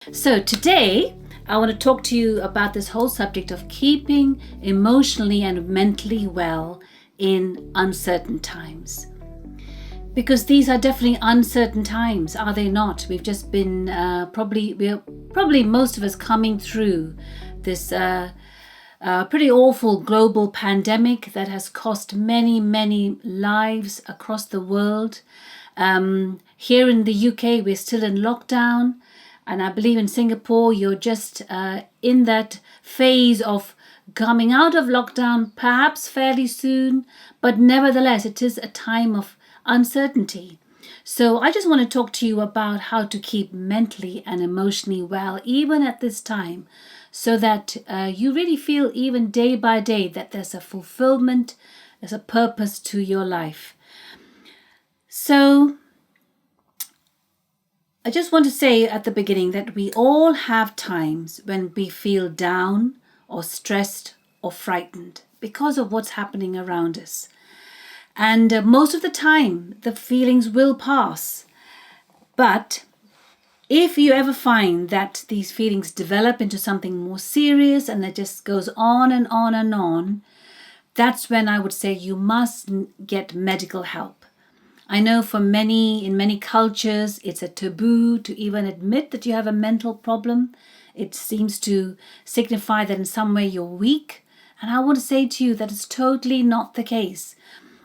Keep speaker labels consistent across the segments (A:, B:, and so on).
A: So today I want to talk to you about this whole subject of keeping emotionally and mentally well in uncertain times. Because these are definitely uncertain times, are they not? We've just been probably most of us coming through this pretty awful global pandemic that has cost many lives across the world. Here in the UK, we're still in lockdown. And I believe in Singapore, you're just in that phase of coming out of lockdown, perhaps fairly soon. But nevertheless, it is a time of uncertainty. So I just want to talk to you about how to keep mentally and emotionally well, even at this time, so that you really feel even day by day that there's a fulfillment, there's a purpose to your life. So I just want to say at the beginning that we all have times when we feel down or stressed or frightened because of what's happening around us. And most of the time, the feelings will pass. But if you ever find that these feelings develop into something more serious and it just goes on and on and on, that's when I would say you must get medical help. I know in many cultures, it's a taboo to even admit that you have a mental problem. It seems to signify that in some way you're weak. And I want to say to you that it's totally not the case.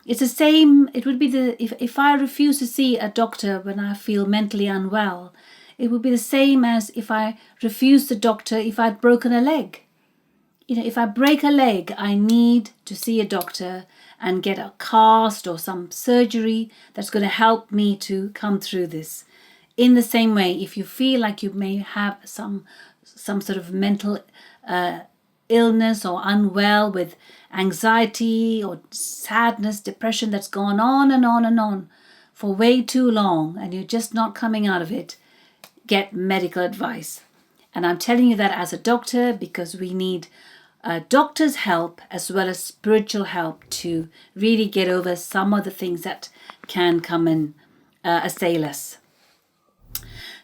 A: It's the same, it would be if I refuse to see a doctor when I feel mentally unwell, it would be the same as if I refused the doctor if I'd broken a leg. If I break a leg, I need to see a doctor and get a cast or some surgery that's going to help me to come through this. In the same way, if you feel like you may have some sort of mental illness or unwell with anxiety or sadness, depression that's gone on and on and on for way too long and you're just not coming out of it, get medical advice. And I'm telling you that as a doctor because we need doctor's help as well as spiritual help to really get over some of the things that can come and assail us.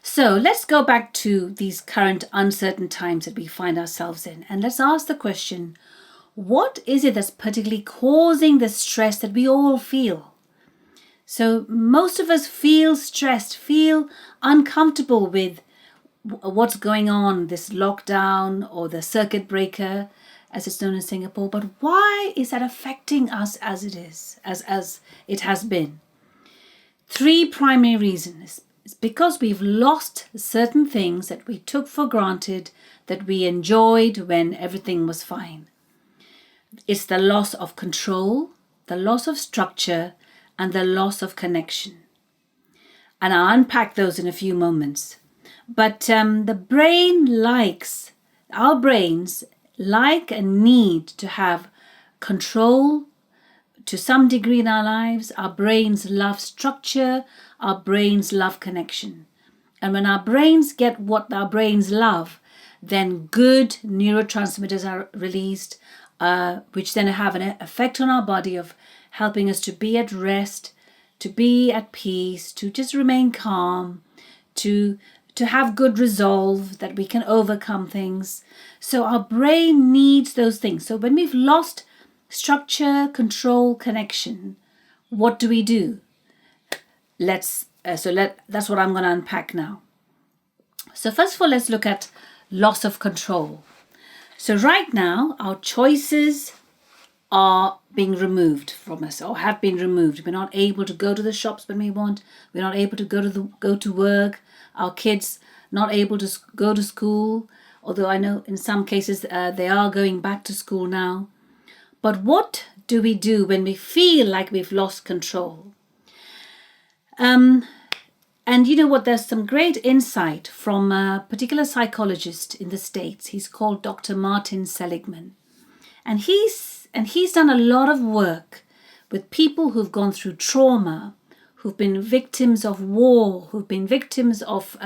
A: So let's go back to these current uncertain times that we find ourselves in. And let's ask the question, what is it that's particularly causing the stress that we all feel? So most of us feel stressed, feel uncomfortable with what's going on, this lockdown or the circuit breaker, as it's known in Singapore. But why is that affecting us as it is, as it has been? Three primary reasons. It's because we've lost certain things that we took for granted, that we enjoyed when everything was fine. It's the loss of control, the loss of structure, and the loss of connection. And I'll unpack those in a few moments. But our brains like and need to have control to some degree in our lives. Our brains love structure. Our brains love connection. And when our brains get what our brains love, then good neurotransmitters are released, which then have an effect on our body of helping us to be at rest, to be at peace, to just remain calm, to have good resolve, that we can overcome things. So our brain needs those things. So when we've lost structure, control, connection, what do? That's what I'm going to unpack now. So first of all, let's look at loss of control. So right now, our choices are being removed from us or have been removed. We're not able to go to the shops when we want. We're not able to go to work. Our kids not able to go to school, although I know in some cases they are going back to school now. But what do we do when we feel like we've lost control? And you know what? There's some great insight from a particular psychologist in the States. He's called Dr. Martin Seligman. And he's done a lot of work with people who've gone through trauma, who've been victims of war, who've been victims of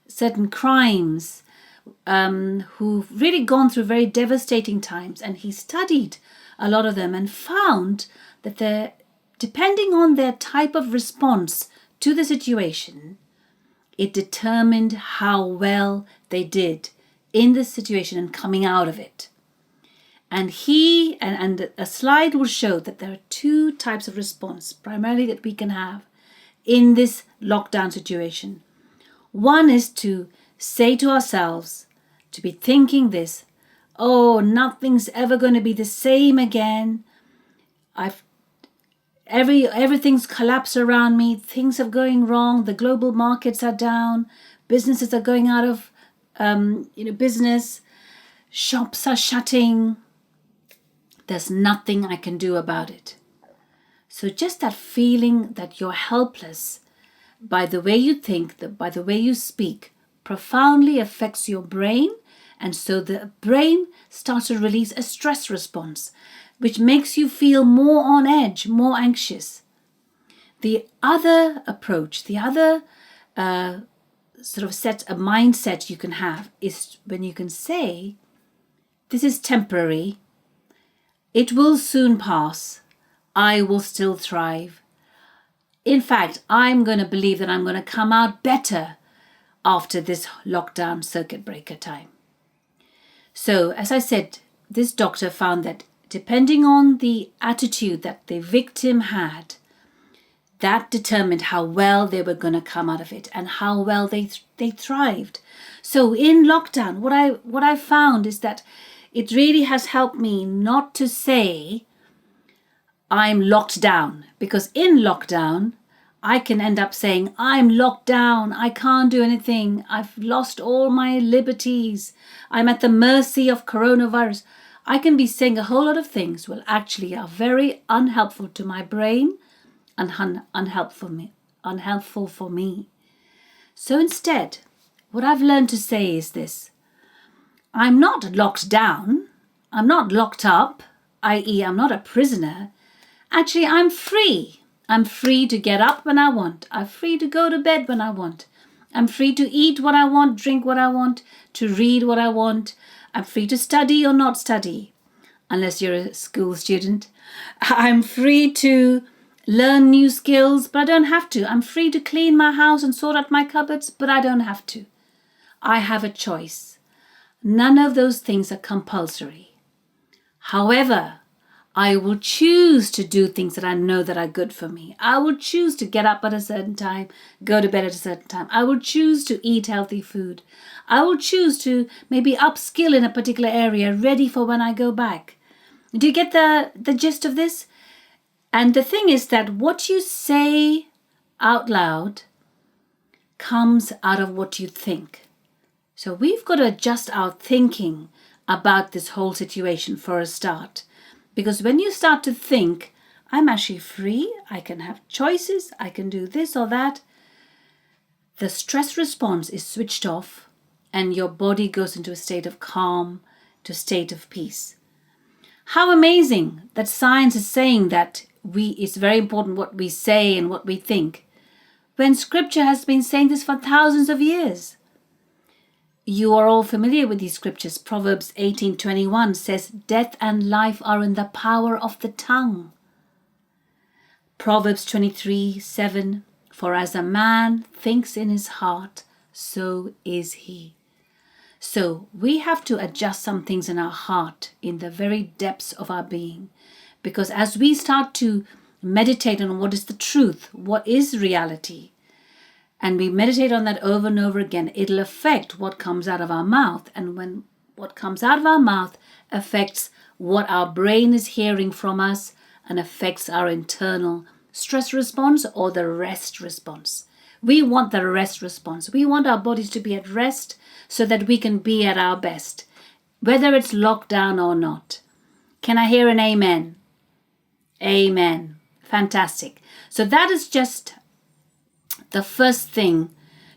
A: certain crimes, who've really gone through very devastating times. And he studied a lot of them and found that they're, depending on their type of response to the situation, it determined how well they did in this situation and coming out of it. And a slide will show that there are two types of response primarily that we can have in this lockdown situation. One is to say to ourselves, to be thinking this, oh, nothing's ever going to be the same again. Everything's collapsed around me. Things are going wrong. The global markets are down. Businesses are going out of business. Shops are shutting. There's nothing I can do about it. So just that feeling that you're helpless by the way you think, by the way you speak, profoundly affects your brain. And so the brain starts to release a stress response, which makes you feel more on edge, more anxious. The other approach, the other sort of a mindset you can have is when you can say, this is temporary, it will soon pass, I will still thrive. In fact, I'm going to believe that I'm going to come out better after this lockdown circuit breaker time. So, as I said, this doctor found that depending on the attitude that the victim had, that determined how well they were going to come out of it and how well they thrived. So in lockdown, what I found is that it really has helped me not to say I'm locked down, because in lockdown, I can end up saying I'm locked down, I can't do anything, I've lost all my liberties, I'm at the mercy of coronavirus. I can be saying a whole lot of things which actually are very unhelpful to my brain and unhelpful for me. So instead, what I've learned to say is this: I'm not locked down, I'm not locked up, i.e. I'm not a prisoner. Actually, I'm free. I'm free to get up when I want. I'm free to go to bed when I want. I'm free to eat what I want, drink what I want, to read what I want. I'm free to study or not study, unless you're a school student. I'm free to learn new skills, but I don't have to. I'm free to clean my house and sort out my cupboards, but I don't have to. I have a choice. None of those things are compulsory. However, I will choose to do things that I know that are good for me. I will choose to get up at a certain time, go to bed at a certain time. I will choose to eat healthy food. I will choose to maybe upskill in a particular area, ready for when I go back. Do you get the gist of this? And the thing is that what you say out loud comes out of what you think. So we've got to adjust our thinking about this whole situation for a start. Because when you start to think, I'm actually free, I can have choices, I can do this or that, the stress response is switched off and your body goes into a state of calm, to a state of peace. How amazing that science is saying that it's very important what we say and what we think, when scripture has been saying this for thousands of years. You are all familiar with these scriptures. Proverbs 18:21 says, death and life are in the power of the tongue. Proverbs 23:7, for as a man thinks in his heart, so is he. So we have to adjust some things in our heart, in the very depths of our being. Because as we start to meditate on what is the truth, what is reality, and we meditate on that over and over again, it'll affect what comes out of our mouth. And when what comes out of our mouth affects what our brain is hearing from us and affects our internal stress response or the rest response. We want the rest response. We want our bodies to be at rest so that we can be at our best, whether it's locked down or not. Can I hear an amen? Amen. Fantastic. So that is just the first thing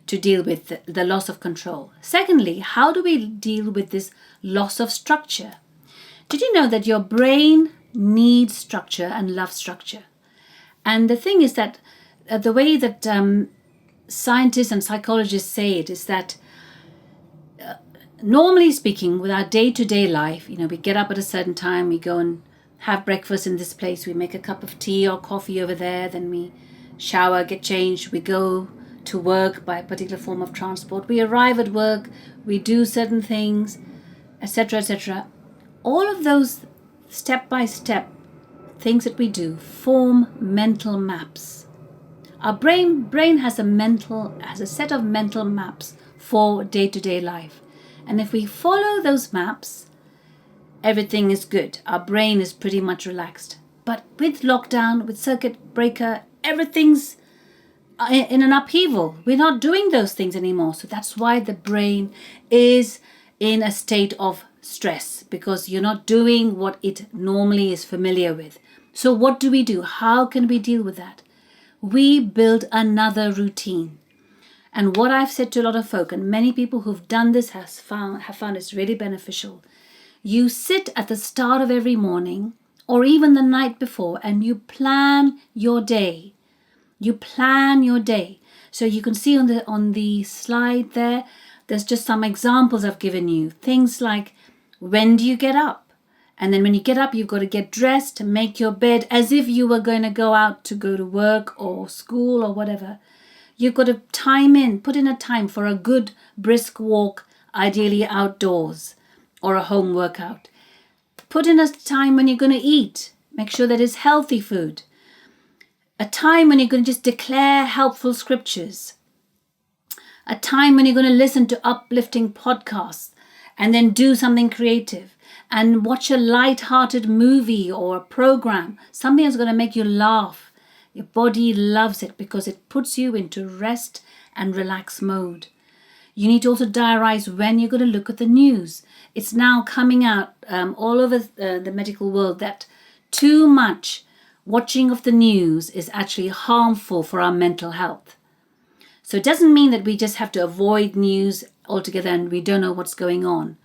A: to deal with, the loss of control. Secondly, how do we deal with this loss of structure? Did you know that your brain needs structure and loves structure? And the thing is that the way that scientists and psychologists say it is that normally speaking, with our day-to-day life, we get up at a certain time, we go and have breakfast in this place, we make a cup of tea or coffee over there, then we shower, get changed, we go to work by a particular form of transport. We arrive at work, we do certain things, etc., etc. All of those step-by-step things that we do form mental maps. Our brain has a set of mental maps for day-to-day life. And if we follow those maps, everything is good. Our brain is pretty much relaxed. But with lockdown, with circuit breaker, everything's in an upheaval. We're not doing those things anymore. So that's why the brain is in a state of stress, because you're not doing what it normally is familiar with. So what do? How can we deal with that? We build another routine. And what I've said to a lot of folk, and many people who've done this have found it's really beneficial. You sit at the start of every morning or even the night before and you plan your day. You plan your day. So you can see on the slide there's just some examples I've given you. Things like, when do you get up? And then when you get up, you've got to get dressed, make your bed as if you were going to go out to go to work or school or whatever. You've got to put in a time for a good brisk walk, ideally outdoors, or a home workout. Put in a time when you're going to eat. Make sure that it's healthy food. A time when you're going to just declare helpful scriptures. A time when you're going to listen to uplifting podcasts and then do something creative and watch a light-hearted movie or a program, something that's going to make you laugh. Your body loves it because it puts you into rest and relax mode. You need to also diarize when you're going to look at the news. It's now coming out all over the medical world that too much watching of the news is actually harmful for our mental health. So it doesn't mean that we just have to avoid news altogether and we don't know what's going on.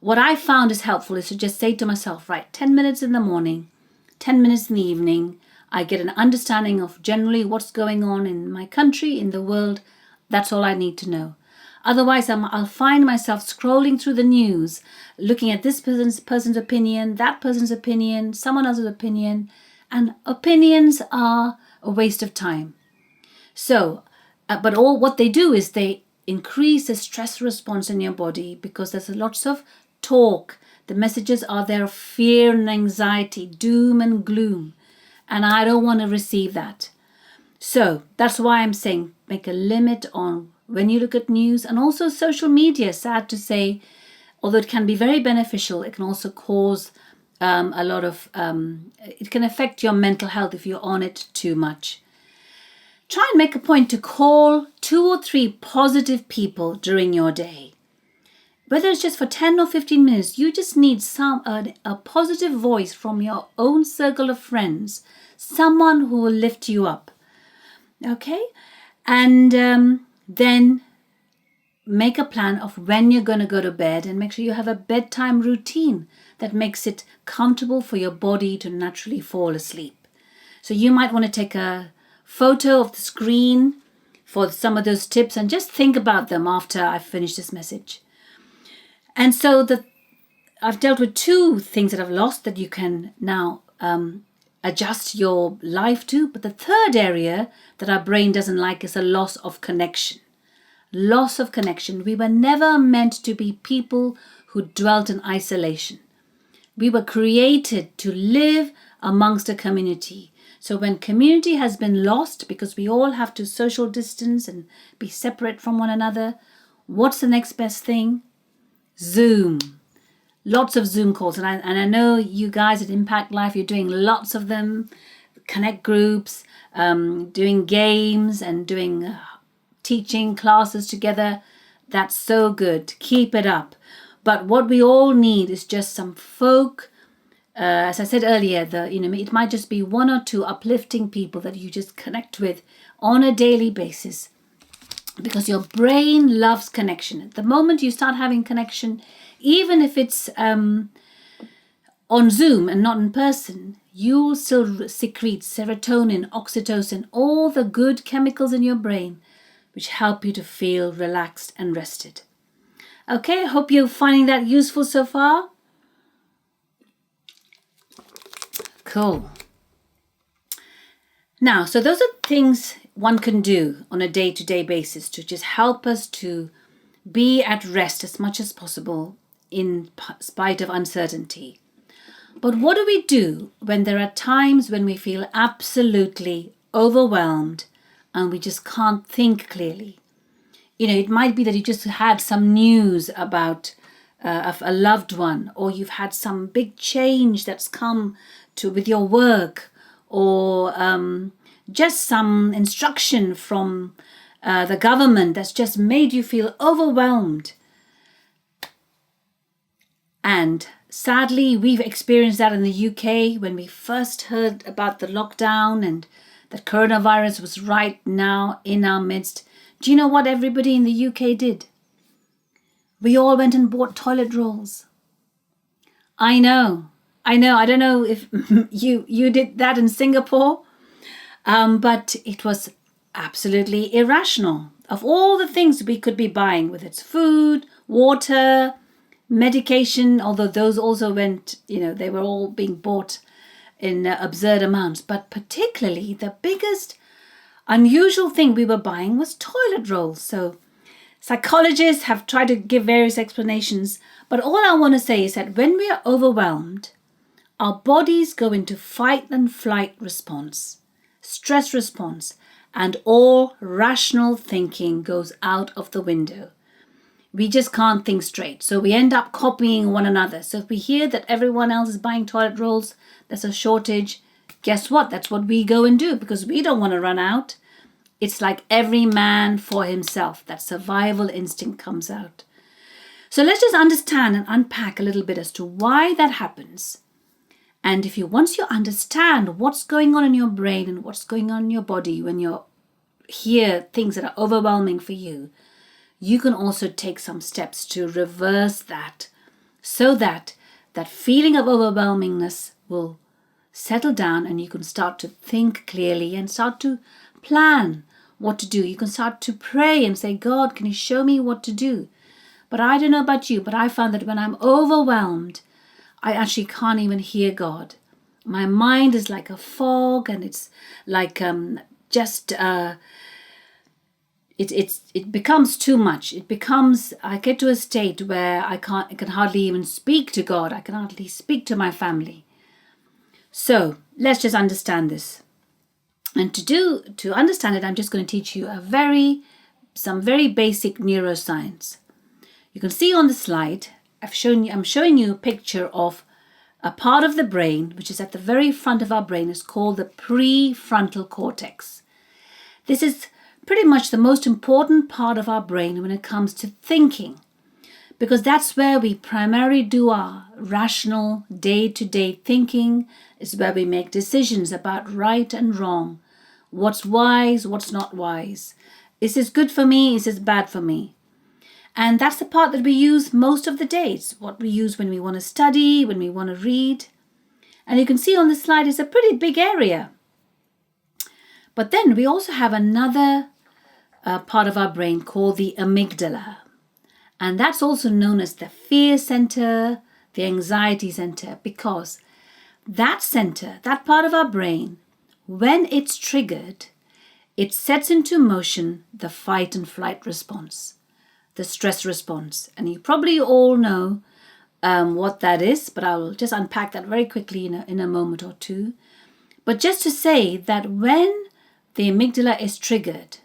A: What I found is helpful is to just say to myself, right, 10 minutes in the morning, 10 minutes in the evening, I get an understanding of generally what's going on in my country, in the world. That's all I need to know. Otherwise, I'll find myself scrolling through the news, looking at this person's opinion, that person's opinion, someone else's opinion, and opinions are a waste of time. So, but what they do is they increase the stress response in your body because there's lots of talk. The messages are there of fear and anxiety, doom and gloom. And I don't want to receive that. So that's why I'm saying make a limit on when you look at news, and also social media. Sad to say, although it can be very beneficial, it can also cause a lot of, it can affect your mental health if you're on it too much. Try and make a point to call 2 or 3 positive people during your day. Whether it's just for 10 or 15 minutes, you just need a positive voice from your own circle of friends, someone who will lift you up. Okay? And then make a plan of when you're going to go to bed, and make sure you have a bedtime routine that makes it comfortable for your body to naturally fall asleep. So you might want to take a photo of the screen for some of those tips and just think about them after I finish this message. And so I've dealt with 2 things that I've lost that you can now adjust your life to. But the third area that our brain doesn't like is a loss of connection. Loss of connection. We were never meant to be people who dwelt in isolation. We were created to live amongst a community. So when community has been lost because we all have to social distance and be separate from one another, what's the next best thing? Zoom. Lots of Zoom calls. And I know you guys at Impact Life, you're doing lots of them. Connect groups, doing games and doing teaching classes together. That's so good. Keep it up. But what we all need is just some folk. As I said earlier, it might just be 1 or 2 uplifting people that you just connect with on a daily basis. Because your brain loves connection. The moment you start having connection, even if it's on Zoom and not in person, you'll still secrete serotonin, oxytocin, all the good chemicals in your brain, which help you to feel relaxed and rested. Okay, I hope you're finding that useful so far. Cool. Now, so those are things one can do on a day-to-day basis to just help us to be at rest as much as possible in spite of uncertainty. But what do we do when there are times when we feel absolutely overwhelmed and we just can't think clearly? It might be that you just had some news about of a loved one, or you've had some big change that's come with your work, or just some instruction from the government that's just made you feel overwhelmed. And sadly, we've experienced that in the UK when we first heard about the lockdown and that coronavirus was right now in our midst. Do you know what everybody in the UK did? We all went and bought toilet rolls. I know. I don't know if you did that in Singapore, but it was absolutely irrational. Of all the things we could be buying, whether it's food, water, medication, although those also went, they were all being bought in absurd amounts. But particularly the biggest unusual thing we were buying was toilet rolls. So psychologists have tried to give various explanations, but all I want to say is that when we are overwhelmed, our bodies go into fight and flight response, stress response, and all rational thinking goes out of the window. We just can't think straight. So we end up copying one another. So if we hear that everyone else is buying toilet rolls, there's a shortage, guess what? That's what we go and do because we don't want to run out. It's like every man for himself. That survival instinct comes out. So let's just understand and unpack a little bit as to why that happens. And once you understand what's going on in your brain and what's going on in your body when you hear things that are overwhelming for you, you can also take some steps to reverse that so that that feeling of overwhelmingness will settle down and you can start to think clearly and start to plan what to do. You can start to pray and say, God, can you show me what to do? But I don't know about you, but I found that when I'm overwhelmed, I actually can't even hear God. My mind is like a fog, and it's like it becomes too much. I get to a state where I can hardly even speak to God. I can hardly speak to my family. So let's just understand this. And to understand it, I'm just going to teach you some very basic neuroscience. You can see on the slide, I'm showing you a picture of a part of the brain, which is at the very front of our brain. It's called the prefrontal cortex. This is pretty much the most important part of our brain when it comes to thinking, because that's where we primarily do our rational day-to-day thinking. It's where we make decisions about right and wrong, what's wise, what's not wise. Is this good for me? Is this bad for me? And that's the part that we use most of the day. It's what we use when we want to study, when we want to read. And you can see on the slide it's a pretty big area. But then we also have another part of our brain called the amygdala. And that's also known as the fear center, the anxiety center, because that center, that part of our brain, when it's triggered, it sets into motion the fight and flight response, the stress response. And you probably all know what that is, but I'll just unpack that very quickly in a moment or two. But just to say that when the amygdala is triggered,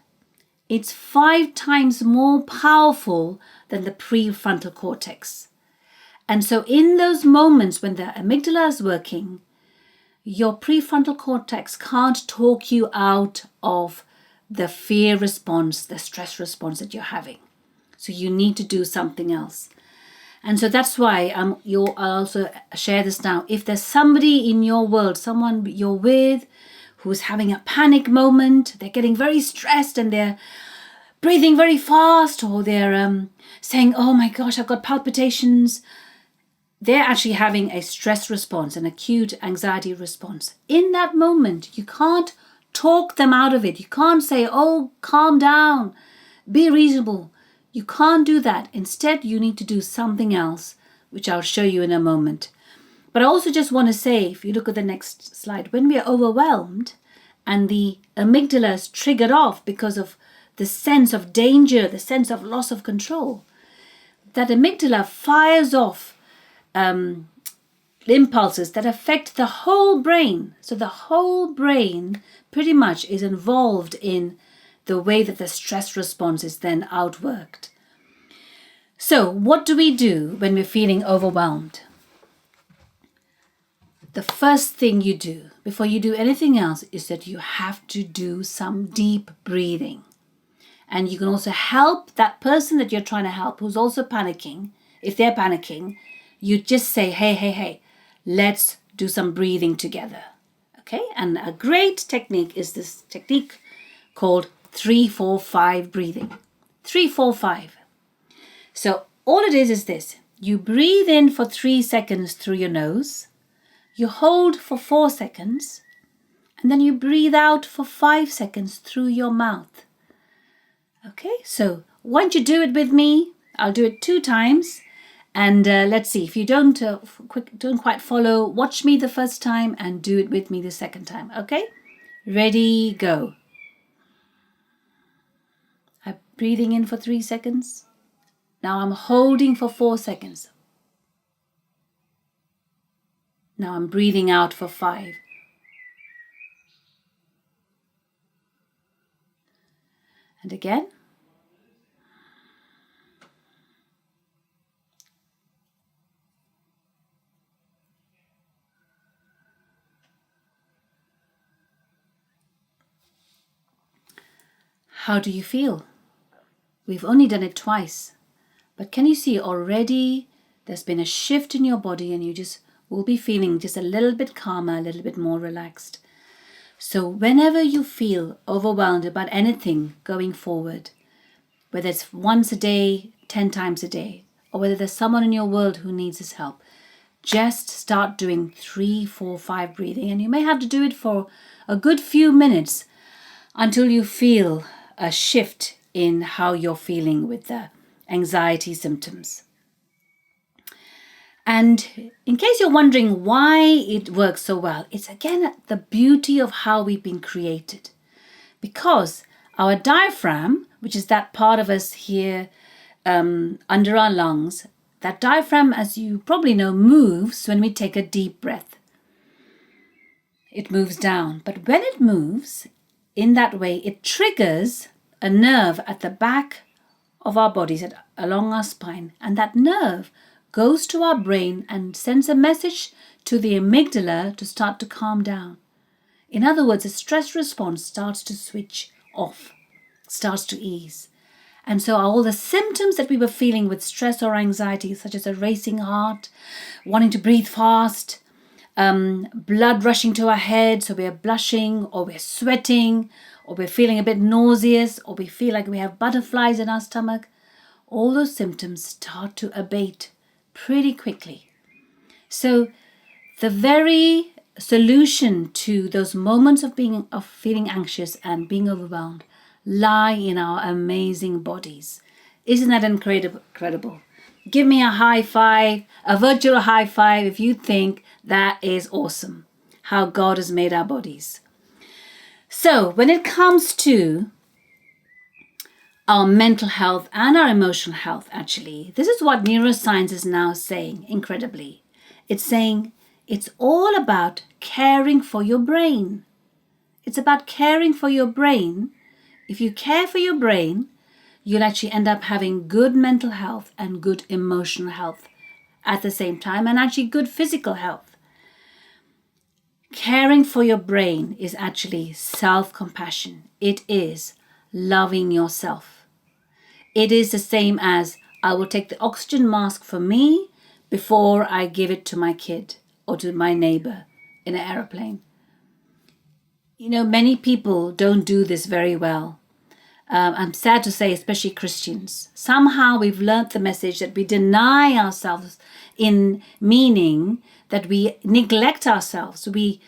A: it's 5 times more powerful than the prefrontal cortex. And so in those moments when the amygdala is working, your prefrontal cortex can't talk you out of the fear response, the stress response that you're having. So you need to do something else. And so that's why I'll also share this now. If there's somebody in your world, someone you're with, who's having a panic moment, they're getting very stressed and they're breathing very fast, or they're saying, oh my gosh, I've got palpitations. They're actually having a stress response, an acute anxiety response. In that moment, you can't talk them out of it. You can't say, oh, calm down, be reasonable. You can't do that. Instead, you need to do something else, which I'll show you in a moment. But I also just want to say, if you look at the next slide, when we are overwhelmed and the amygdala is triggered off because of the sense of danger, the sense of loss of control, that amygdala fires off impulses that affect the whole brain. So the whole brain pretty much is involved in the way that the stress response is then outworked. So what do we do when we're feeling overwhelmed? The first thing you do before you do anything else is that you have to do some deep breathing. And you can also help that person that you're trying to help who's also panicking. If they're panicking, you just say, hey, let's do some breathing together. Okay? And a great technique is this technique called 3-4-5 breathing. 3-4-5. So all it is this. You breathe in for 3 seconds through your nose. You hold for 4 seconds. And then you breathe out for 5 seconds through your mouth. Okay, so once you do it with me, I'll do it 2 times. And let's see, if you don't quite follow, watch me the first time and do it with me the second time. Okay, ready, go. I'm breathing in for 3 seconds. Now I'm holding for 4 seconds. Now I'm breathing out for 5. And again. How do you feel? We've only done it twice, but can you see already there's been a shift in your body and you just will be feeling just a little bit calmer, a little bit more relaxed. So whenever you feel overwhelmed about anything going forward, whether it's once a day, 10 times a day, or whether there's someone in your world who needs this help, just start doing 3-4-5 breathing. And you may have to do it for a good few minutes until you feel a shift in how you're feeling with the anxiety symptoms. And in case you're wondering why it works so well, it's again the beauty of how we've been created. Because our diaphragm, which is that part of us here under our lungs, that diaphragm, as you probably know, moves when we take a deep breath. It moves down. But when it moves in that way, it triggers a nerve at the back of our bodies, along our spine. And that nerve goes to our brain and sends a message to the amygdala to start to calm down. In other words, the stress response starts to switch off, starts to ease. And so all the symptoms that we were feeling with stress or anxiety, such as a racing heart, wanting to breathe fast, blood rushing to our head, so we're blushing or we're sweating or we're feeling a bit nauseous or we feel like we have butterflies in our stomach, all those symptoms start to abate pretty quickly. So the very solution to those moments of feeling anxious and being overwhelmed lie in our amazing bodies. Isn't that incredible? Give me a high five, a virtual high five if you think that is awesome, how God has made our bodies. So when it comes to our mental health and our emotional health, actually, this is what neuroscience is now saying, incredibly. It's saying it's all about caring for your brain. It's about caring for your brain. If you care for your brain, you'll actually end up having good mental health and good emotional health at the same time, and actually good physical health. Caring for your brain is actually self-compassion. It is loving yourself. It is the same as I will take the oxygen mask for me before I give it to my kid or to my neighbor in an airplane. You know, many people don't do this very well. I'm sad to say, especially Christians. Somehow we've learnt the message that we deny ourselves, in meaning that we neglect ourselves. We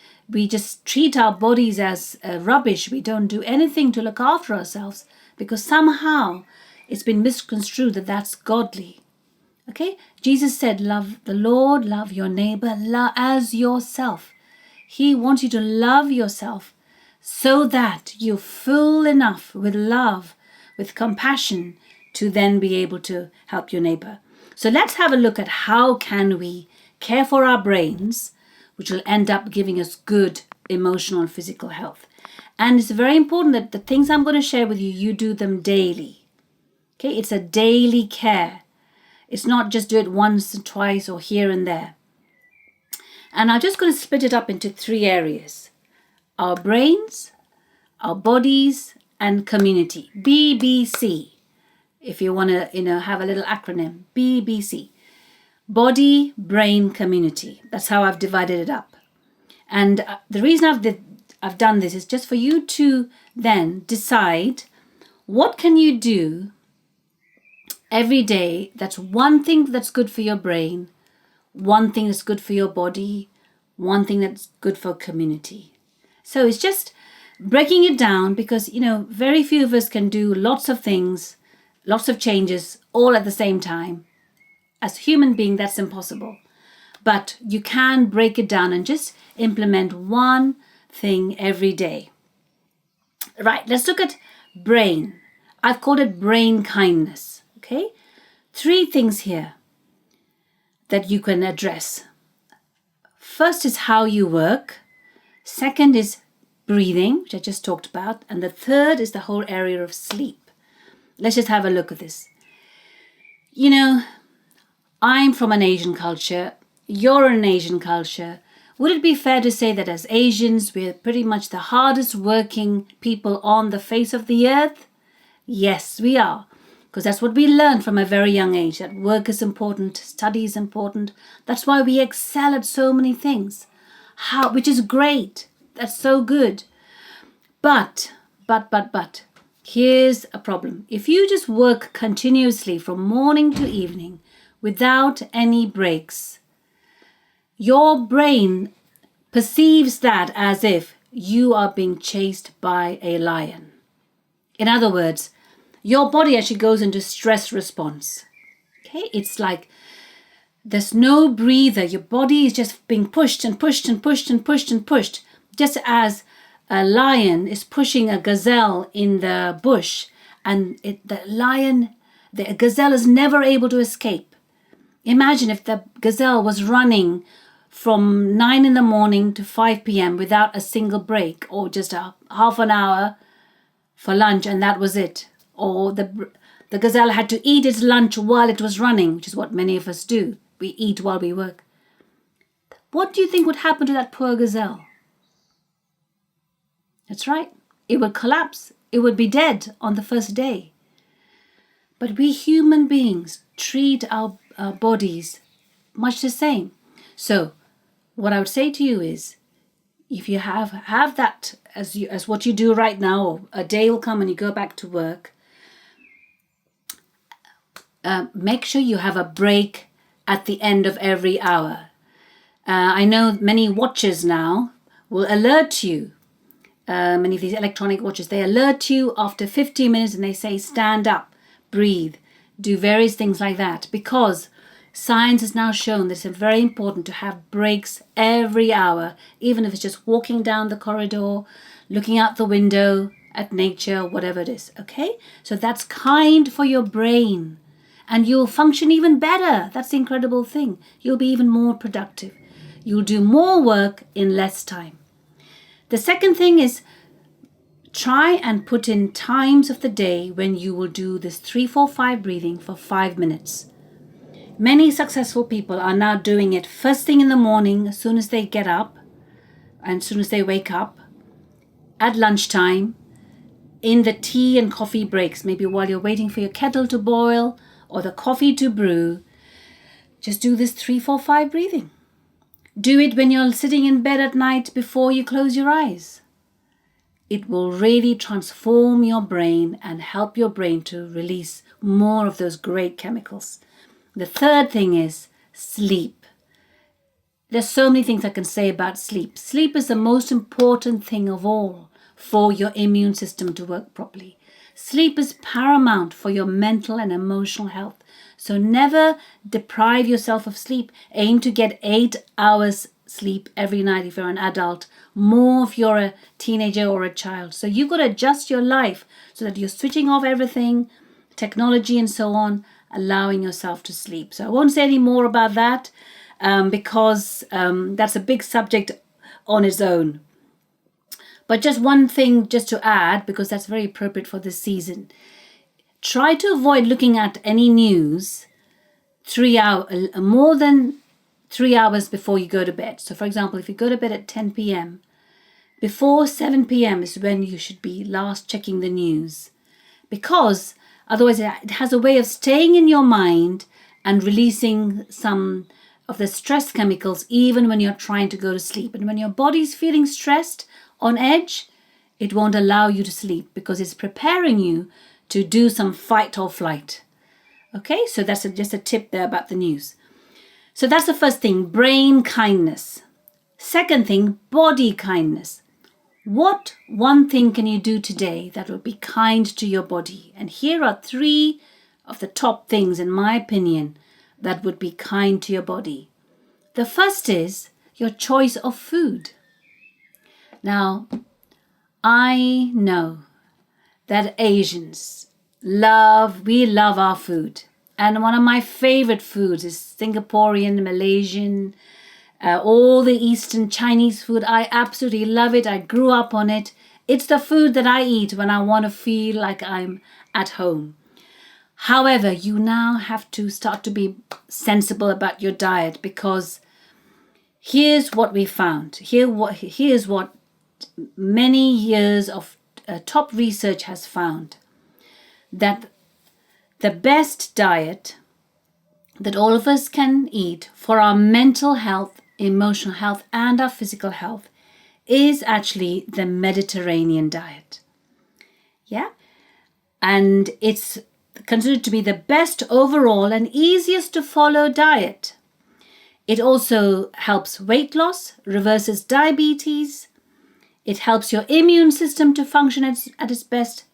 A: just treat our bodies as rubbish. We don't do anything to look after ourselves because somehow it's been misconstrued that that's godly. Okay? Jesus said, love the Lord, love your neighbor as yourself. He wants you to love yourself so that you're full enough with love, with compassion, to then be able to help your neighbor. So let's have a look at how can we care for our brains, which will end up giving us good emotional and physical health. And it's very important that the things I'm going to share with you, you do them daily. Okay, it's a daily care. It's not just do it once and twice or here and there. And I'm just going to split it up into 3 areas. Our brains, our bodies, and community. BBC. If you want to, have a little acronym. BBC. Body, brain, community. That's how I've divided it up. And the reason I've done this is just for you to then decide what can you do every day. That's one thing that's good for your brain, one thing that's good for your body, one thing that's good for community. So it's just breaking it down because, very few of us can do lots of things, lots of changes all at the same time. As a human being, that's impossible. But you can break it down and just implement one thing every day. Right, let's look at brain. I've called it brain kindness. Okay? 3 things here that you can address. First is how you work. Second is breathing, which I just talked about. And the third is the whole area of sleep. Let's just have a look at this. I'm from an Asian culture. You're an Asian culture. Would it be fair to say that as Asians, we're pretty much the hardest working people on the face of the earth? Yes, we are. Because that's what we learned from a very young age, that work is important, study is important. That's why we excel at so many things, which is great. That's so good. But, here's a problem. If you just work continuously from morning to evening without any breaks, your brain perceives that as if you are being chased by a lion. In other words, your body actually goes into stress response. Okay, it's like there's no breather. Your body is just being pushed and pushed and pushed and pushed and pushed. Just as a lion is pushing a gazelle in the bush, and the gazelle is never able to escape. Imagine if the gazelle was running from 9 in the morning to 5 p.m. without a single break, or just a half an hour for lunch, and that was it. Or the gazelle had to eat its lunch while it was running, which is what many of us do. We eat while we work. What do you think would happen to that poor gazelle? That's right. It would collapse. It would be dead on the first day. But we human beings treat our bodies much the same. So what I would say to you is, if you have that as what you do right now, or a day will come and you go back to work, make sure you have a break at the end of every hour. I know many watches now will alert you. Many of these electronic watches, they alert you after 50 minutes and they say, stand up, breathe, do various things like that. Because science has now shown that it's very important to have breaks every hour, even if it's just walking down the corridor, looking out the window at nature, whatever it is. Okay? So that's kind for your brain. And you'll function even better. That's the incredible thing. You'll be even more productive. You'll do more work in less time. The second thing is, try and put in times of the day when you will do this 3-4-5 breathing for 5 minutes. Many successful people are now doing it first thing in the morning, as soon as they get up, and as soon as they wake up, at lunchtime, in the tea and coffee breaks, maybe while you're waiting for your kettle to boil or the coffee to brew. Just do this 3-4-5 breathing. Do it when you're sitting in bed at night before you close your eyes. It will really transform your brain and help your brain to release more of those great chemicals. The third thing is sleep. There's so many things I can say about sleep. Sleep is the most important thing of all for your immune system to work properly. Sleep is paramount for your mental and emotional health. So never deprive yourself of sleep. Aim to get 8 hours sleep every night if you're an adult, more if you're a teenager or a child. So you've got to adjust your life so that you're switching off everything, technology and so on, allowing yourself to sleep. So I won't say any more about that because that's a big subject on its own. But just one thing just to add, because that's very appropriate for this season. Try to avoid looking at any news more than 3 hours before you go to bed. So for example, if you go to bed at 10 p.m., before 7 p.m. is when you should be last checking the news. Because otherwise it has a way of staying in your mind and releasing some of the stress chemicals even when you're trying to go to sleep. And when your body's feeling stressed, on edge, it won't allow you to sleep because it's preparing you to do some fight or flight. Okay, so that's just a tip there about the news. So that's the first thing, brain kindness. Second thing, body kindness. What one thing can you do today that will be kind to your body? And here are 3 of the top things, in my opinion, that would be kind to your body. The first is your choice of food. Now, I know that Asians we love our food. And one of my favorite foods is Singaporean, Malaysian, all the Eastern Chinese food. I absolutely love it. I grew up on it. It's the food that I eat when I want to feel like I'm at home. However, you now have to start to be sensible about your diet because here's what we found. Here's what many years of top research has found, that the best diet that all of us can eat for our mental health, emotional health, and our physical health is actually the Mediterranean diet. Yeah? And it's considered to be the best overall and easiest to follow diet. It also helps weight loss, reverses diabetes. It helps your immune system to function at its best.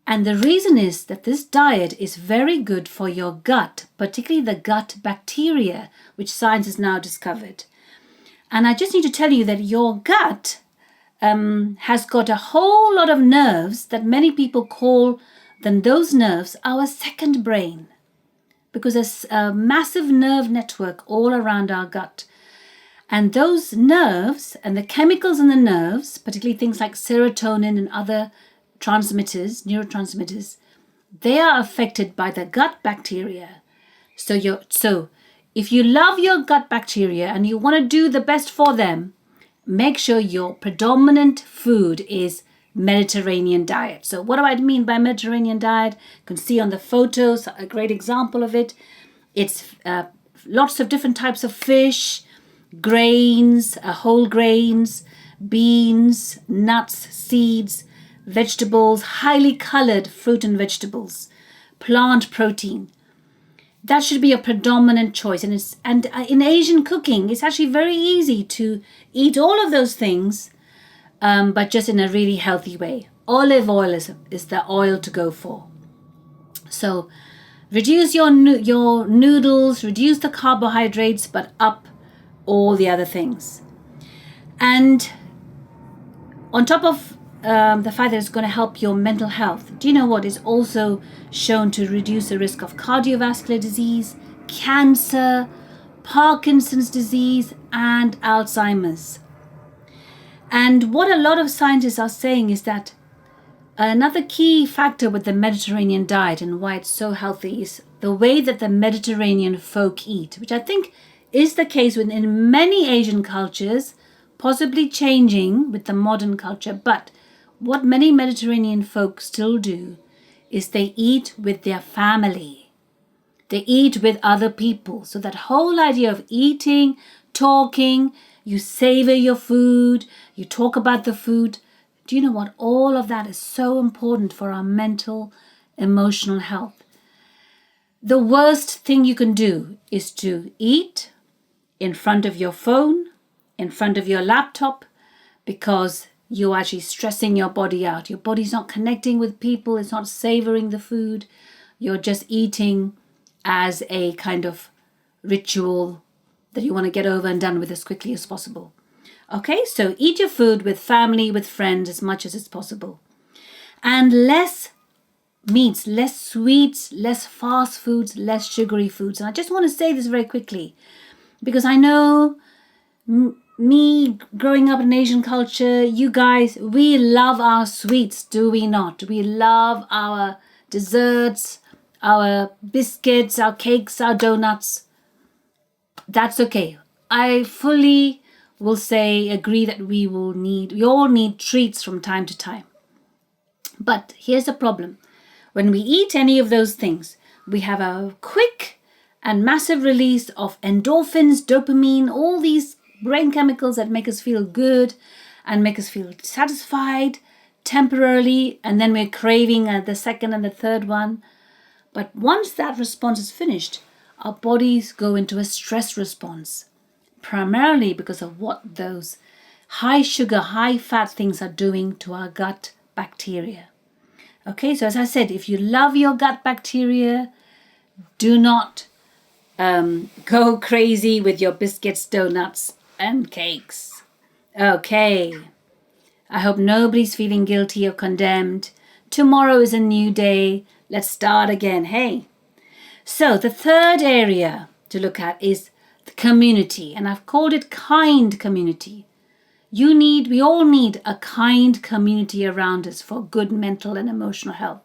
A: And the reason is that this diet is very good for your gut, particularly the gut bacteria, which science has now discovered. And I just need to tell you that your gut has got a whole lot of nerves that many people call those nerves our second brain, because there's a massive nerve network all around our gut. And those nerves and the chemicals in the nerves, particularly things like serotonin and other neurotransmitters, they are affected by the gut bacteria. So if you love your gut bacteria and you want to do the best for them, make sure your predominant food is Mediterranean diet. So what do I mean by Mediterranean diet? You can see on the photos a great example of it. It's lots of different types of fish, grains, whole grains, beans, nuts, seeds, vegetables, highly colored fruit and vegetables, plant protein. That should be a predominant choice. And in Asian cooking, it's actually very easy to eat all of those things, but just in a really healthy way. Olive oil is the oil to go for. So reduce your noodles, reduce the carbohydrates, but up all the other things. And on top of the fact that it's going to help your mental health, do you know what is also shown to reduce the risk of cardiovascular disease, cancer, Parkinson's disease, and Alzheimer's? And what a lot of scientists are saying is that another key factor with the Mediterranean diet and why it's so healthy is the way that the Mediterranean folk eat, which I think is the case within many Asian cultures, possibly changing with the modern culture. But what many Mediterranean folk still do is they eat with their family. They eat with other people. So that whole idea of eating, talking, you savor your food, you talk about the food. Do you know what? All of that is so important for our mental, emotional health. The worst thing you can do is to eat in front of your phone, in front of your laptop, because you're actually stressing your body out. Your body's not connecting with people. It's not savoring the food. You're just eating as a kind of ritual that you want to get over and done with as quickly as possible. Okay, so eat your food with family, with friends, as much as it's possible. And less meats, less sweets, less fast foods, less sugary foods. And I just want to say this very quickly, because I know me growing up in Asian culture, you guys, we love our sweets, do we not? We love our desserts, our biscuits, our cakes, our donuts. That's okay. I fully will say, agree that we all need treats from time to time. But here's the problem. When we eat any of those things, we have a quick and massive release of endorphins, dopamine, all these brain chemicals that make us feel good and make us feel satisfied temporarily, and then we're craving the second and the third one. But once that response is finished, our bodies go into a stress response, primarily because of what those high sugar, high fat things are doing to our gut bacteria. Okay, so as I said, if you love your gut bacteria, do not go crazy with your biscuits, donuts, and cakes. Okay, I hope nobody's feeling guilty or condemned. Tomorrow is a new day. Let's start again. Hey. So the third area to look at is the community, and I've called it kind community. We all need a kind community around us for good mental and emotional health.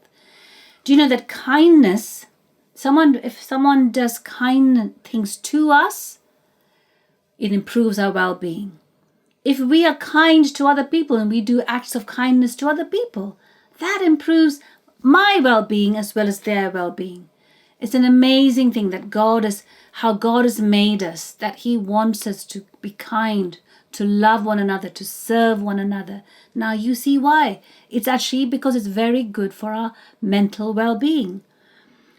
A: Do you know that kindness, if someone does kind things to us, it improves our well-being. If we are kind to other people and we do acts of kindness to other people, that improves my well-being as well as their well-being. It's an amazing thing how God has made us, that He wants us to be kind, to love one another, to serve one another. Now you see why. It's actually because it's very good for our mental well-being.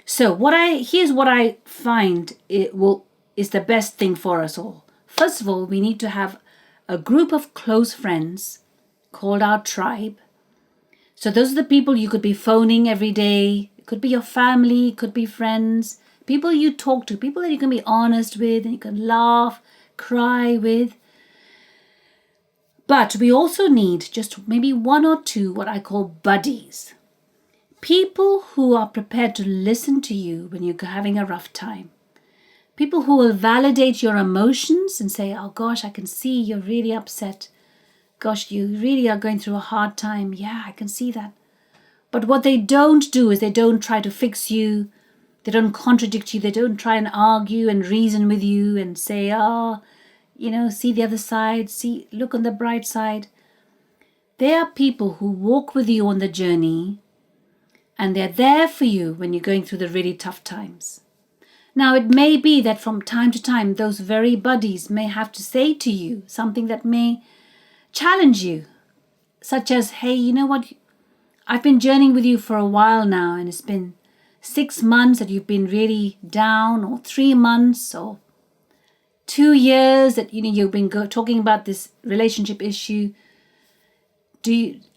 A: So here's what I find is the best thing for us all. First of all, we need to have a group of close friends called our tribe. So those are the people you could be phoning every day. It could be your family, it could be friends, people you talk to, people that you can be honest with and you can laugh, cry with. But we also need just maybe one or two what I call buddies. People who are prepared to listen to you when you're having a rough time. People who will validate your emotions and say, oh gosh, I can see you're really upset. Gosh, you really are going through a hard time. Yeah, I can see that. But what they don't do is they don't try to fix you. They don't contradict you. They don't try and argue and reason with you and say, see the other side, look on the bright side. They are people who walk with you on the journey, and they're there for you when you're going through the really tough times. Now, it may be that from time to time, those very buddies may have to say to you something that may challenge you, such as, hey, you know what? I've been journeying with you for a while now, and it's been 6 months that you've been really down, or 3 months, or 2 years that you've been talking about this relationship issue.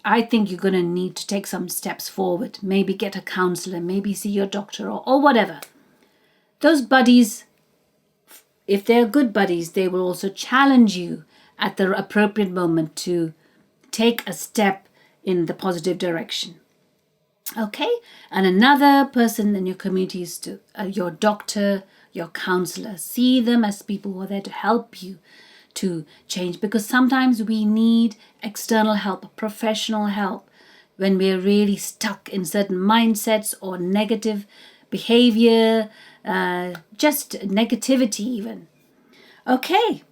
A: I think you're going to need to take some steps forward. Maybe get a counselor, maybe see your doctor, or whatever. Those buddies, if they're good buddies, they will also challenge you at the appropriate moment to take a step in the positive direction. Okay? And another person in your community is your doctor, your counselor. See them as people who are there to help you to change, because sometimes we need external help, professional help, when we're really stuck in certain mindsets or negative behavior, just negativity even. Okay.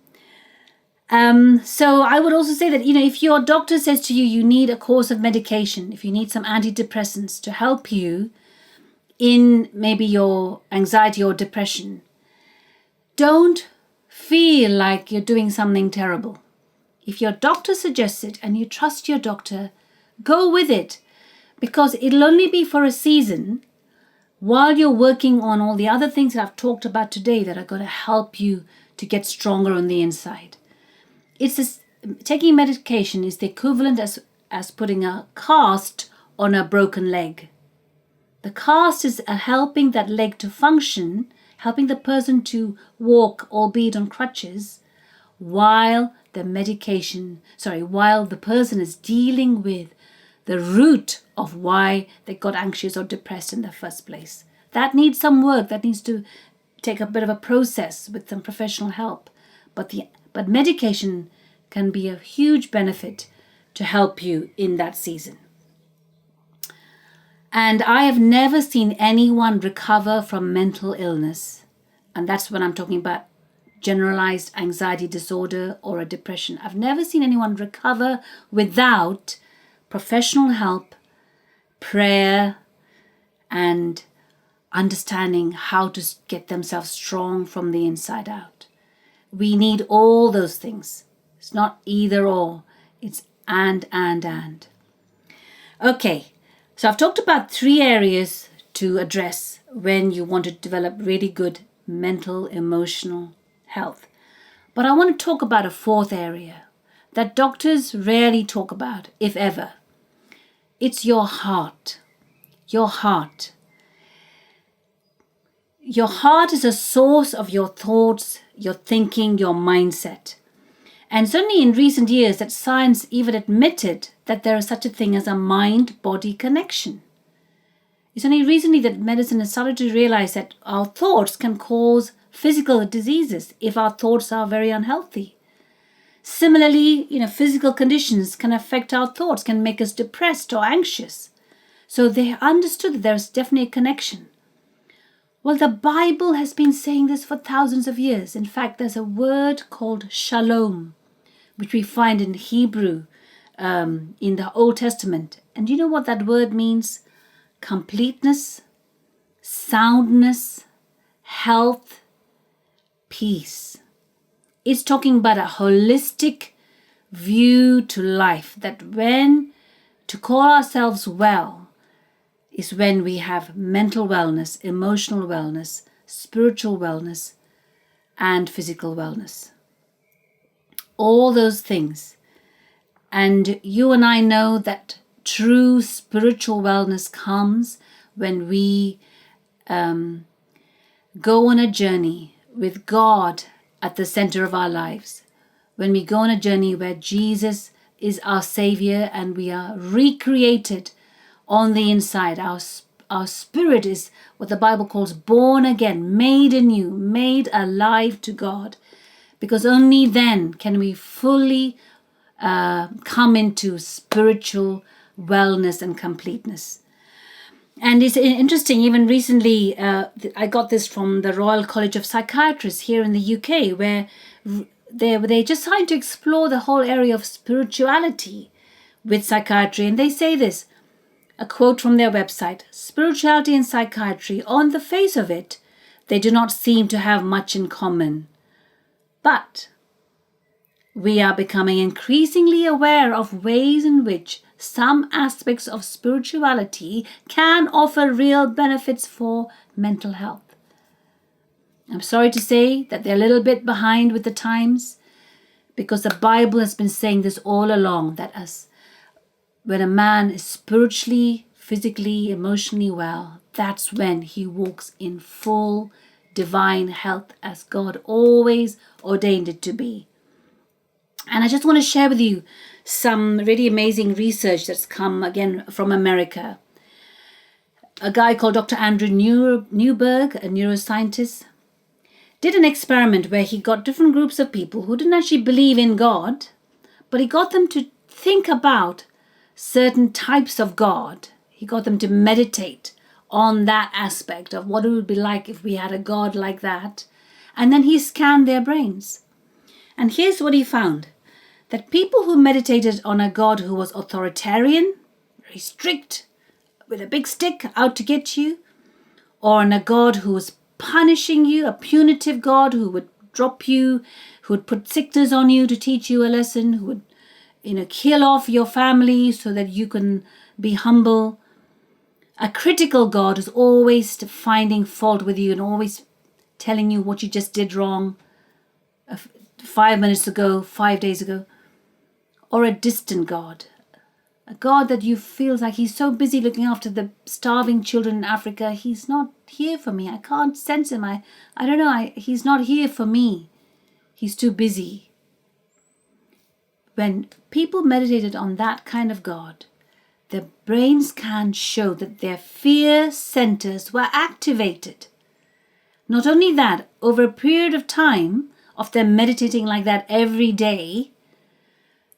A: So I would also say that, if your doctor says to you, you need a course of medication, if you need some antidepressants to help you in maybe your anxiety or depression, don't feel like you're doing something terrible. If your doctor suggests it and you trust your doctor, go with it, because it'll only be for a season while you're working on all the other things that I've talked about today that are going to help you to get stronger on the inside. Taking medication is the equivalent as putting a cast on a broken leg. The cast is helping that leg to function helping the person to walk, albeit on crutches, while the person is dealing with the root of why they got anxious or depressed in the first place. That needs some work. That needs to take a bit of a process with some professional help. But medication can be a huge benefit to help you in that season. And I have never seen anyone recover from mental illness. And that's when I'm talking about generalized anxiety disorder or a depression. I've never seen anyone recover without professional help, prayer, and understanding how to get themselves strong from the inside out. We need all those things. It's not either or. It's and. Okay, so I've talked about 3 areas to address when you want to develop really good mental, emotional health. But I want to talk about a 4th area that doctors rarely talk about, if ever. It's your heart. Your heart. Your heart is a source of your thoughts, your thinking, your mindset. And it's only in recent years that science even admitted that there is such a thing as a mind-body connection. It's only recently that medicine has started to realize that our thoughts can cause physical diseases if our thoughts are very unhealthy. Similarly, physical conditions can affect our thoughts, can make us depressed or anxious. So they understood that there's definitely a connection. Well, the Bible has been saying this for thousands of years. In fact, there's a word called SHALOM, which we find in Hebrew in the Old Testament. And do you know what that word means? Completeness, soundness, health, peace. It's talking about a holistic view to life, that when to call ourselves well is when we have mental wellness, emotional wellness, spiritual wellness, and physical wellness. All those things. And you and I know that true spiritual wellness comes when we go on a journey with God at the center of our lives. When we go on a journey where Jesus is our Savior and we are recreated on the inside. Our spirit is what the Bible calls born again, made anew, made alive to God. Because only then can we fully come into spiritual wellness and completeness. And it's interesting, even recently, I got this from the Royal College of Psychiatrists here in the UK, where they just started to explore the whole area of spirituality with psychiatry. And they say this, a quote from their website: spirituality and psychiatry, on the face of it, they do not seem to have much in common. But we are becoming increasingly aware of ways in which some aspects of spirituality can offer real benefits for mental health. I'm sorry to say that they're a little bit behind with the times, because the Bible has been saying this all along, that when a man is spiritually, physically, emotionally well, that's when he walks in full divine health as God always ordained it to be. And I just want to share with you some really amazing research that's come again from America. A guy called Dr. Andrew Newberg, a neuroscientist, did an experiment where he got different groups of people who didn't actually believe in God, but he got them to think about certain types of God. He got them to meditate on that aspect of what it would be like if we had a God like that. And then he scanned their brains. And here's what he found: that people who meditated on a God who was authoritarian, very strict, with a big stick out to get you, or on a God who was punishing you, a punitive God who would drop you, who would put sickness on you to teach you a lesson, who would kill off your family so that you can be humble. A critical God is always finding fault with you and always telling you what you just did wrong 5 minutes ago, 5 days ago. Or a distant God, a God that you feel like he's so busy looking after the starving children in Africa, he's not here for me. I can't sense him. I don't know. He's not here for me. He's too busy. When people meditated on that kind of God, their brain scans showed that their fear centers were activated. Not only that, over a period of time of them meditating like that every day,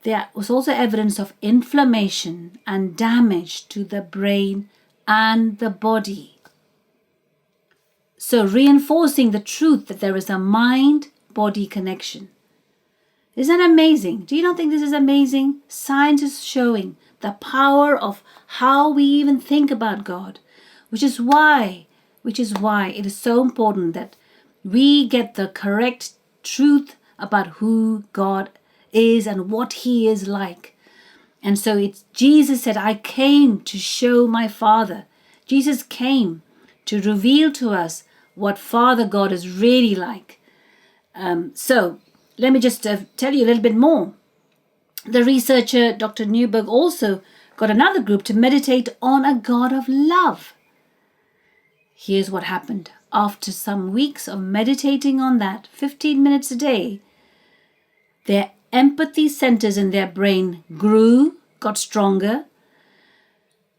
A: there was also evidence of inflammation and damage to the brain and the body. So reinforcing the truth that there is a mind-body connection. Isn't that amazing? Do you not think this is amazing? Science is showing the power of how we even think about God, which is why it is so important that we get the correct truth about who God is and what he is like. And so Jesus said, I came to show my Father. Jesus came to reveal to us what Father God is really like. So let me just tell you a little bit more. The researcher, Dr. Newberg, also got another group to meditate on a God of love. Here's what happened. After some weeks of meditating on that, 15 minutes a day, their empathy centers in their brain grew, got stronger.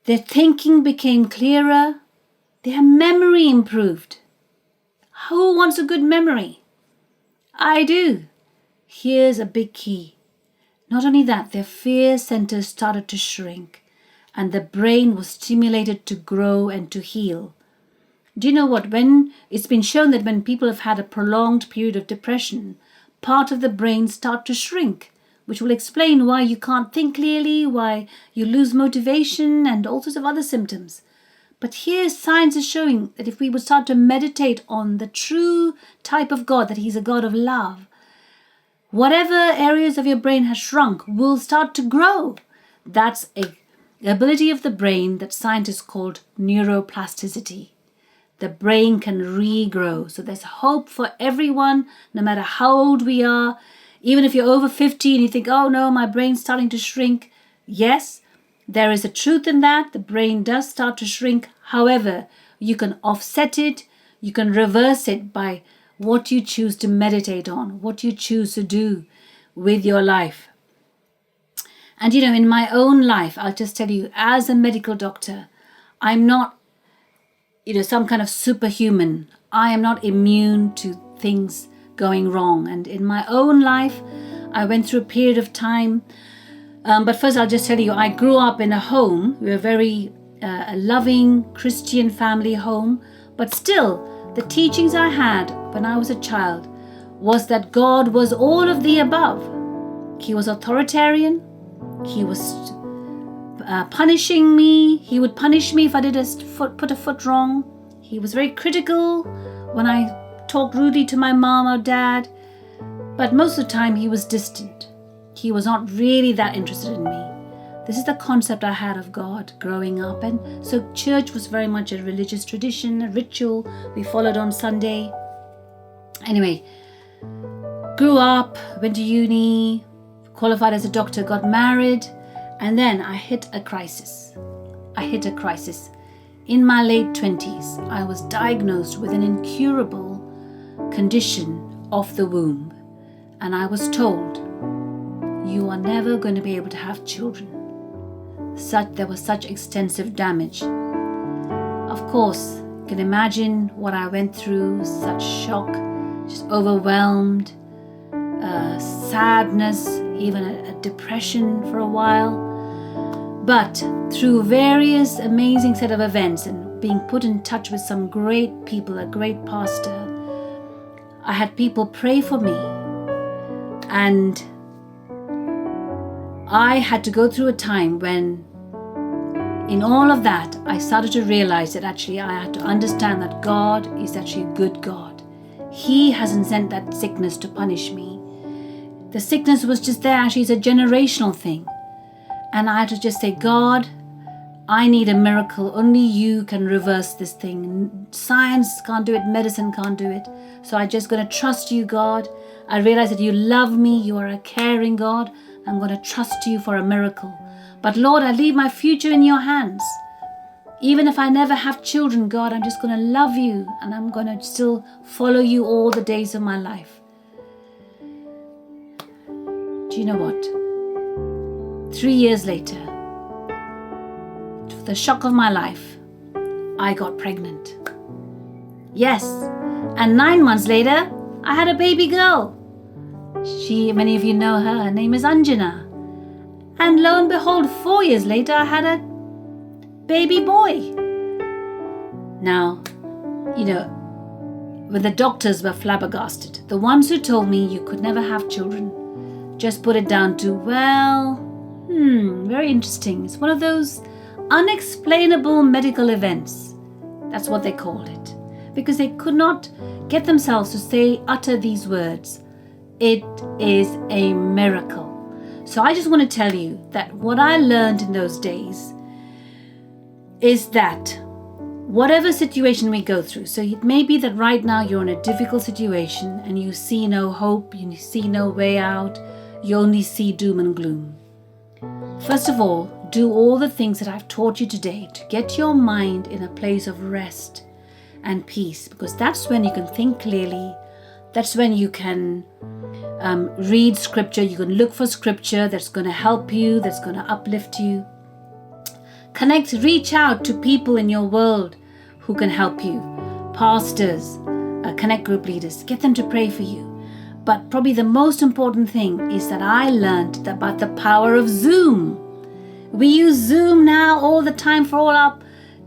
A: Their thinking became clearer. Their memory improved. Who wants a good memory? I do. Here's a big key. Not only that, their fear centers started to shrink and the brain was stimulated to grow and to heal. Do you know what? When it's been shown that when people have had a prolonged period of depression, part of the brain start to shrink, which will explain why you can't think clearly, why you lose motivation and all sorts of other symptoms. But here science is showing that if we would start to meditate on the true type of God, that he's a God of love, whatever areas of your brain has shrunk will start to grow. That's an ability of the brain that scientists called neuroplasticity. The brain can regrow. So there's hope for everyone, no matter how old we are. Even if you're over 50 and you think, oh no, my brain's starting to shrink. Yes, there is a truth in that. The brain does start to shrink. However, you can offset it. You can reverse it by what you choose to meditate on, what you choose to do with your life. And in my own life, I'll just tell you, as a medical doctor, I'm not some kind of superhuman. I am not immune to things going wrong. And in my own life, I went through a period of time. But first, I'll just tell you, I grew up in a home. We were a very loving Christian family home. But still, the teachings I had when I was a child was that God was all of the above. He was authoritarian. He was punishing me. He would punish me if I did put a foot wrong. He was very critical when I talked rudely to my mom or dad. But most of the time he was distant. He was not really that interested in me. This is the concept I had of God growing up. And so church was very much a religious tradition, a ritual we followed on Sunday. Anyway, grew up, went to uni, qualified as a doctor, got married. And then I hit a crisis. In my late 20s, I was diagnosed with an incurable condition of the womb. And I was told, you are never going to be able to have children. There was such extensive damage. Of course, you can imagine what I went through, such shock, just overwhelmed, sadness, even a depression for a while. But through various amazing set of events and being put in touch with some great people, a great pastor, I had people pray for me. And I had to go through a time when, in all of that, I started to realize that actually I had to understand that God is actually a good God. He hasn't sent that sickness to punish me. The sickness was just there. Actually, it's a generational thing. And I had to just say, God, I need a miracle. Only you can reverse this thing. Science can't do it. Medicine can't do it. So I'm just going to trust you, God. I realize that you love me. You are a caring God. I'm going to trust you for a miracle. But Lord, I leave my future in your hands. Even if I never have children, God, I'm just going to love you and I'm going to still follow you all the days of my life. Do you know what? 3 years later, to the shock of my life, I got pregnant. Yes, and 9 months later, I had a baby girl. Many of you know her name is Anjana. And lo and behold, 4 years later, I had a baby boy. Now, when the doctors were flabbergasted, the ones who told me you could never have children, just put it down to, very interesting. It's one of those unexplainable medical events. That's what they called it. Because they could not get themselves to utter these words. It is a miracle. So I just want to tell you that what I learned in those days is that whatever situation we go through, so it may be that right now you're in a difficult situation and you see no hope, you see no way out, you only see doom and gloom. First of all, do all the things that I've taught you today to get your mind in a place of rest and peace, because that's when you can think clearly. That's when you can read scripture. You can look for scripture that's going to help you, that's going to uplift you. Connect, reach out to people in your world who can help you. Pastors, connect group leaders, get them to pray for you. But probably the most important thing is that I learned about the power of Zoom. We use Zoom now all the time for all our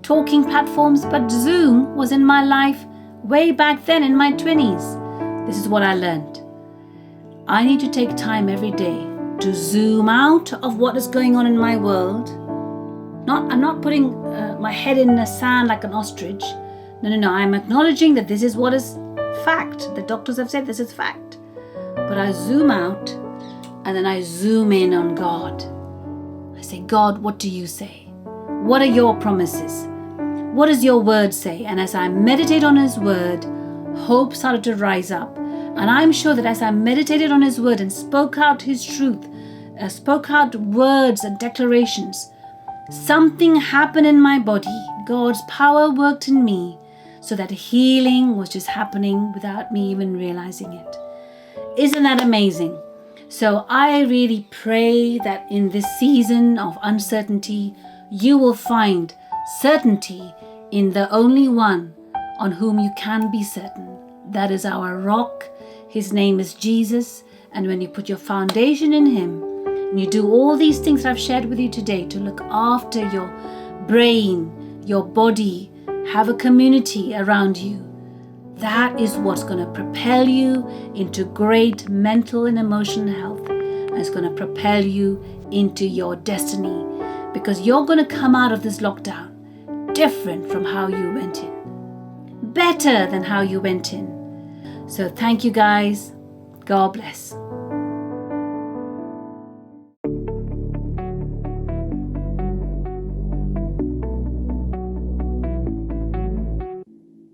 A: talking platforms, but Zoom was in my life way back then in my 20s. This is what I learned. I need to take time every day to zoom out of what is going on in my world. I'm not putting my head in the sand like an ostrich. No. I'm acknowledging that this is what is fact. The doctors have said this is fact. But I zoom out and then I zoom in on God. I say, God, what do you say? What are your promises? What does your word say? And as I meditate on his word, hope started to rise up. And I'm sure that as I meditated on his word and spoke out his truth, spoke out words and declarations, something happened in my body. God's power worked in me so that healing was just happening without me even realizing it. Isn't that amazing? So I really pray that in this season of uncertainty, you will find certainty in the only one on whom you can be certain. That is our rock. His name is Jesus. And when you put your foundation in him, and you do all these things that I've shared with you today to look after your brain, your body, have a community around you, that is what's going to propel you into great mental and emotional health. And it's going to propel you into your destiny, because you're going to come out of this lockdown different from how you went in. Better than how you went in. So thank you guys. God bless.